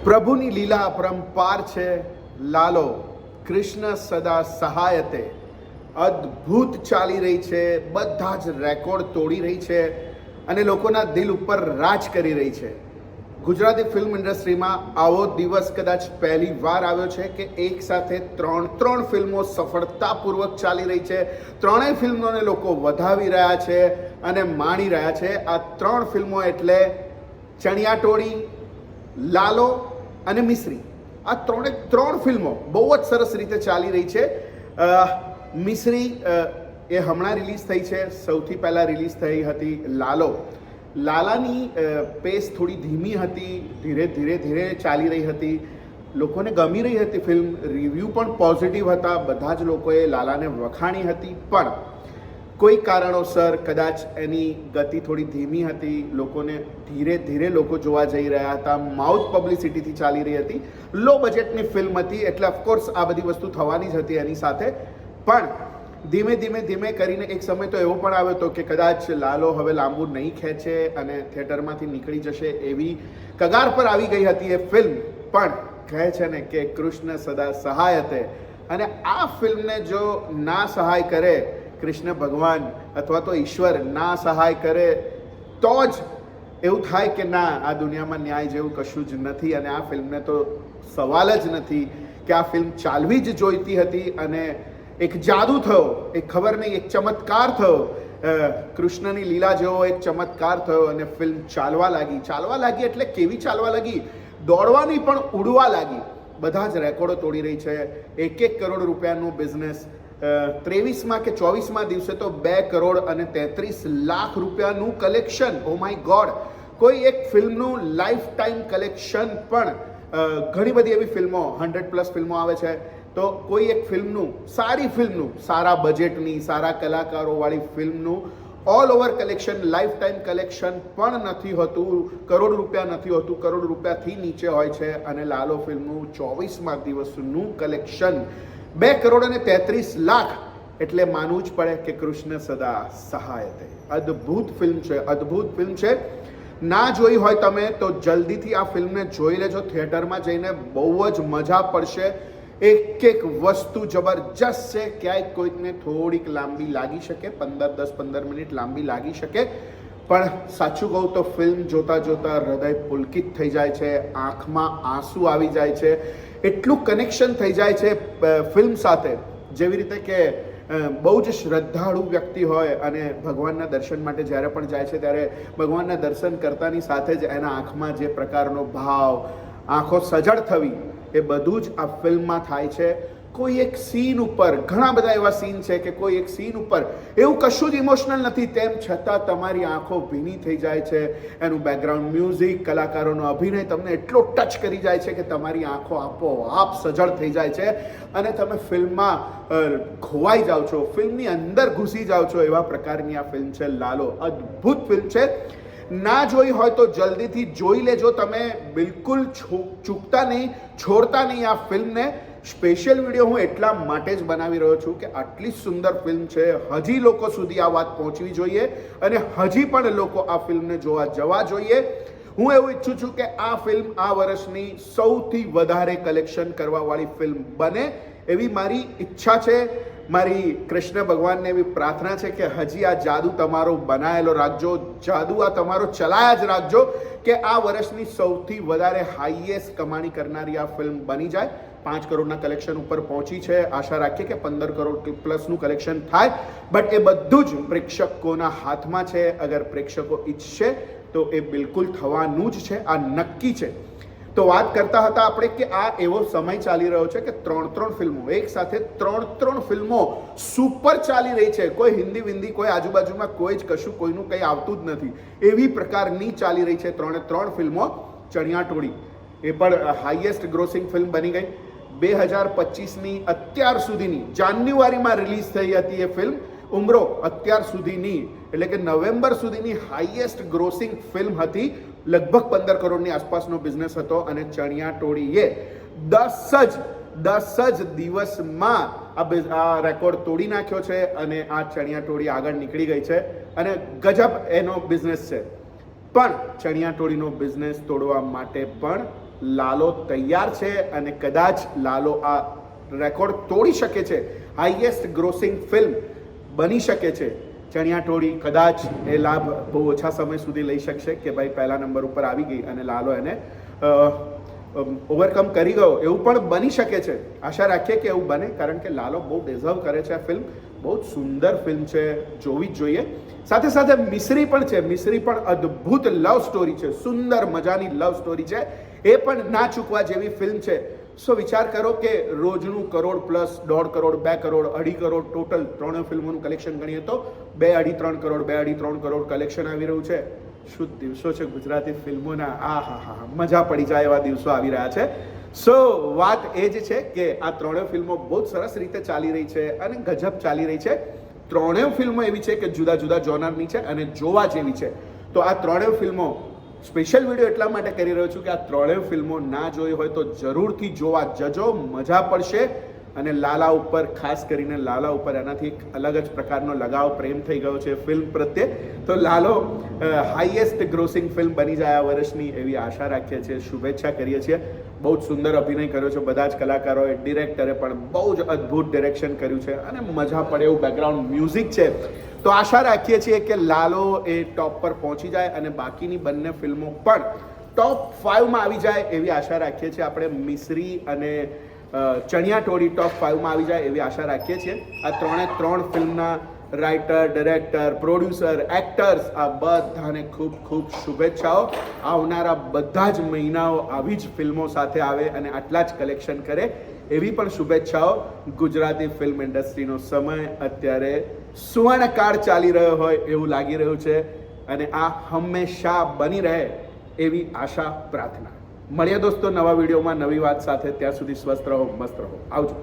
પ્રભુની લીલા અપરંપાર છે. લાલો કૃષ્ણ સદા સહાયતે અદ્ભુત ચાલી રહી છે. બધા જ રેકોર્ડ તોડી રહી છે અને લોકોના દિલ ઉપર રાજ કરી રહી છે. ગુજરાતી ફિલ્મ ઇન્ડસ્ટ્રીમાં આવો દિવસ કદાચ પહેલી વાર આવ્યો છે કે એક સાથે ત્રણ ફિલ્મો સફળતાપૂર્વક ચાલી રહી છે. ત્રણેય ફિલ્મોને લોકો વધાવી રહ્યા છે અને માણી રહ્યા છે. આ ત્રણ ફિલ્મો એટલે ચણિયાટોળી, લાલો અને મિશ્રી. આ ત્રણ ફિલ્મો બહુ જ સરસ રીતે ચાલી રહી છે. મિશ્રી એ હમણાં રિલીઝ થઈ છે. સૌથી પહેલાં રિલીઝ થઈ હતી લાલો. લાલાની પેસ થોડી ધીમી હતી, ધીરે ચાલી રહી હતી. લોકોને ગમી રહી હતી ફિલ્મ, રિવ્યૂ પણ પોઝિટિવ હતા. બધા જ લોકોએ લાલાને વખાણી હતી, પણ કોઈ કારણોસર કદાચ એની ગતિ થોડી ધીમી હતી. લોકોને ધીરે લોકો જોવા જઈ રહ્યા હતા. માઉથ પબ્લિસિટીથી ચાલી રહી હતી. લો બજેટની ફિલ્મ હતી એટલે ઓફકોર્સ આ બધી વસ્તુ થવાની જ હતી એની સાથે. પણ ધીમે કરીને એક સમય તો એવો પણ આવ્યો હતો કે કદાચ લાલો હવે લાંબુ નહીં ખેંચે અને થિયેટરમાંથી નીકળી જશે એવી કગાર પર આવી ગઈ હતી એ ફિલ્મ. પણ કહે છે ને કે કૃષ્ણ સદા સહાયતે, અને આ ફિલ્મને જો ના સહાય કરે કૃષ્ણ ભગવાન અથવા તો ઈશ્વર ના સહાય કરે તો જ એવું થાય કે ના, આ દુનિયામાં ન્યાય જેવું કશું જ નથી. અને આ ફિલ્મને તો સવાલ જ નથી કે આ ફિલ્મ ચાલવી જ જોઈતી હતી. અને એક જાદુ થયો, એક ખબર નહીં, એક ચમત્કાર થયો, કૃષ્ણની લીલા જેવો એક ચમત્કાર થયો અને ફિલ્મ ચાલવા લાગી. એટલે કેવી ચાલવા લાગી? દોડવાની પણ ઉડવા લાગી. બધા જ રેકોર્ડો તોડી રહી છે. 1 કરોડ રૂપિયાનું બિઝનેસ 23માં કે 24માં દિવસે તો 2 કરોડ અને 33 લાખ રૂપિયાનું કલેક્શન. Oh my God! કોઈ એક ફિલ્મનું લાઈફ ટાઈમ કલેક્શન પણ ઘણી બધી એવી ફિલ્મો 100+ ફિલ્મો આવે છે, તો કોઈ એક ફિલ્મનું, સારી ફિલ્મનું, સારા બજેટની, સારા કલાકારોવાળી ફિલ્મનું all over collection, life time collection પણ નથી હોતું. કરોડ રૂપિયા નથી હોતું, કરોડ રૂપિયાથી નીચે હોય છે. અને લાલો ફિલ્મનું 24મા દિવસનું કલેક્શન 2 કરોડ અને 33 લાખ. એટલે માનવું જ પડે કે કૃષ્ણ સદા સહાયતે. અદ્ભુત ફિલ્મ છે, અદ્ભુત ફિલ્મ છે. ના જોઈ હોય તમે તો જલ્દીથી આ ફિલ્મને જોઈ લેજો. થિયેટરમાં જઈને બહુ જ મજા પડશે. એક વસ્તુ જબરજસ્ત છે. ક્યાંય કોઈકને થોડીક લાંબી લાગી શકે, 10-15 મિનિટ લાંબી લાગી શકે, પણ સાચું કહું તો ફિલ્મ જોતા હૃદય પુલકિત થઈ જાય છે, આંખમાં આંસુ આવી જાય છે. એટલું કનેક્શન થઈ જાય છે ફિલ્મ સાથે. જેવી રીતે કે બહુ જ શ્રદ્ધાળુ વ્યક્તિ હોય અને ભગવાનના દર્શન માટે જ્યારે પણ જાય છે ત્યારે ભગવાનના દર્શન કરતાની સાથે જ એના આંખમાં જે પ્રકારનો ભાવ, આંખો સજળ થવી, એ બધું જ આ ફિલ્મમાં થાય છે. કોઈ એક સીન ઉપર, ઘણા બધા એવા સીન છે કે કોઈ એક સીન ઉપર એવું કશું જ ઇમોશનલ નથી, તેમ છતાં તમારી આંખો ભીની થઈ જાય છે. એનું બેકગ્રાઉન્ડ મ્યુઝિક, કલાકારોનો અભિનય તમને એટલો ટચ કરી જાય છે કે તમારી આંખો આપોઆપ સજળ થઈ જાય છે અને તમે ફિલ્મમાં ખોવાઈ જાઓ છો, ફિલ્મની અંદર ઘૂસી જાઓ છો. એવા પ્રકારની આ ફિલ્મ છે લાલો. અદ્ભુત ફિલ્મ છે. ના જોઈ હોય તો જલ્દીથી જોઈ લેજો તમે. બિલકુલ ચૂકતા નહીં, છોડતા નહીં આ ફિલ્મને. સ્પેશિયલ વિડીયો હું એટલા માટે જ બનાવી રહ્યો છું કે આટલી સુંદર ફિલ્મ છે, હજી લોકો સુધી આ વાત પહોંચવી જોઈએ અને હજી પણ લોકો આ ફિલ્મને જોવા જવા જોઈએ. હું એવું ઈચ્છું છું કે આ ફિલ્મ આ વર્ષની સૌથી વધારે કલેક્શન કરવાવાળી ફિલ્મ બને, એવી મારી ઈચ્છા છે. મારી કૃષ્ણ ભગવાનને એવી પ્રાર્થના છે કે હજી આ જાદુ તમારો બનાયેલો રાખજો, જાદુ આ તમારો ચલાયા જ રાખજો કે આ વર્ષની સૌથી વધારે હાઈએસ્ટ કમાણી કરનારી આ ફિલ્મ બની જાય. 5 કરોડના કલેક્શન ઉપર પહોંચી છે. આશા રાખીએ કે 15 કરોડ પ્લસનું કલેક્શન થાય. બટ એ બધું જ પ્રેક્ષકોના હાથમાં છે. અગર પ્રેક્ષકો ઈચ્છશે તો એ બિલકુલ થવાનું જ છે. આ નક્કી છે. તો વાત કરતા હતા આપણે કે આ એવો સમય ચાલી રહ્યો છે કે 3 ફિલ્મો એક સાથે 3 ફિલ્મો સુપર ચાલી રહી છે. કોઈ હિન્દી, કોઈ આજુબાજુમાં કોઈ જ કશું, કોઈનું કંઈ આવતું જ નથી, એવી પ્રકારની ચાલી રહી છે 3 ફિલ્મો. ચણિયાટોળી એ પણ હાઈએસ્ટ ગ્રોસિંગ ફિલ્મ બની ગઈ. 2025ની અત્યાર સુધીની, જાન્યુઆરીમાં રિલીઝ થઈ હતી એ ફિલ્મ. ઉમરો અત્યાર સુધીની એટલે કે નવેમ્બર સુધીની હાઈએસ્ટ ગ્રોસિંગ ફિલ્મ હતી. લગભગ 15 કરોડની આસપાસનો બિઝનેસ હતો અને ચણિયાટોળીએ 10 જ દિવસમાં આ રેકોર્ડ તોડી નાખ્યો છે અને આ ચણિયાટોળી આગળ નીકળી ગઈ છે અને ગજબ એનો બિઝનેસ છે. પણ ચણિયાટોળીનો બિઝનેસ તોડવા માટે પણ લાલો તૈયાર છે અને કદાચ લાલો આ રેકોર્ડ તોડી શકે છે, હાઈએસ્ટ ગ્રોસિંગ ફિલ્મ બની શકે છે. ચણિયાટોળી કદાચ એ લાભ બહુ ઓછા સમય સુધી લઈ શકશે કે ભાઈ પહેલા નંબર ઉપર આવી ગઈ અને લાલો એને ઓવરકમ કરી ગયો, એવું પણ બની શકે છે. આશા રાખીએ કે એવું બને, કારણ કે લાલો બહુ ડિઝર્વ કરે છે આ ફિલ્મ. બહુ જ સુંદર ફિલ્મ છે, જોવી જ જોઈએ. સાથે સાથે મિસ્રી પણ છે. મિસ્રી પણ અદ્ભુત લવ સ્ટોરી છે, સુંદર મજાની લવ સ્ટોરી છે, એ પણ ના ચૂકવા જેવી ફિલ્મ છે. સો વિચાર કરો કે રોજનું કરોડ પ્લસ, 1.5 કરોડ, 2 કરોડ, 2.5 કરોડ ટોટલ ત્રણેય ફિલ્મોનું કલેક્શન ગણીએ તો 2-2.5-3 કરોડ, 2-3 કરોડ કલેક્શન આવી રહ્યું છે. શું દિવસો છે ગુજરાતી ફિલ્મોના! હા, મજા પડી જાય એવા દિવસો આવી રહ્યા છે. સો વાત એ જ છે કે આ ત્રણેય ફિલ્મો બહુ જ સરસ રીતે ચાલી રહી છે અને ગજબ ચાલી રહી છે. ત્રણેય ફિલ્મો એવી છે કે જુદા જુદા જોનરની છે અને જોવા જેવી છે. તો આ ત્રણેય ફિલ્મો સ્પેશિયલ વિડીયો એટલા માટે કરી રહ્યો છું કે આ ત્રણેય ફિલ્મો ના જોઈ હોય તો જરૂરથી જોવા જજો, મજા પડશે. અને લાલા ઉપર, ખાસ કરીને લાલા ઉપર એનાથી એક અલગ જ પ્રકારનો લગાવ, પ્રેમ થઈ ગયો છે ફિલ્મ પ્રત્યે. તો લાલો હાઈએસ્ટ ગ્રોસિંગ ફિલ્મ બની જાય આ વર્ષની એવી આશા રાખીએ છીએ, શુભેચ્છા કરીએ છીએ. બહુ જ સુંદર અભિનય કર્યો છે બધા જ કલાકારોએ, ડિરેક્ટરે પણ બહુ જ અદ્ભુત ડિરેક્શન કર્યું છે અને મજા પડે એવું બેકગ્રાઉન્ડ મ્યુઝિક છે. તો આશા રાખીએ છીએ કે લાલો એ ટોપ પર પહોંચી જાય અને બાકીની બંને ફિલ્મો પણ ટોપ 5માં આવી જાય એવી આશા રાખીએ છીએ આપણે. મિસ્રી અને ચણિયાટોળી ટોપ 5માં આવી જાય એવી આશા રાખીએ છીએ. આ ત્રણ ફિલ્મના રાઇટર, ડિરેક્ટર, પ્રોડ્યુસર, એક્ટર્સ, આ બધાને ખૂબ ખૂબ શુભેચ્છાઓ. આવનારા બધા જ મહિનાઓ આવી જ ફિલ્મો સાથે આવે અને આટલા જ કલેક્શન કરે એવી પણ શુભેચ્છાઓ. ગુજરાતી ફિલ્મ ઇન્ડસ્ટ્રીનો સમય અત્યારે સુવર્ણકાળ ચાલી રહ્યો હોય એવું લાગી રહ્યું છે અને આ હંમેશા બની રહે એવી આશા, પ્રાર્થના. મળીએ દોસ્તો નવા વિડીયોમાં નવી વાત સાથે. ત્યાં સુધી સ્વસ્થ રહો, મસ્ત રહો. આવજો.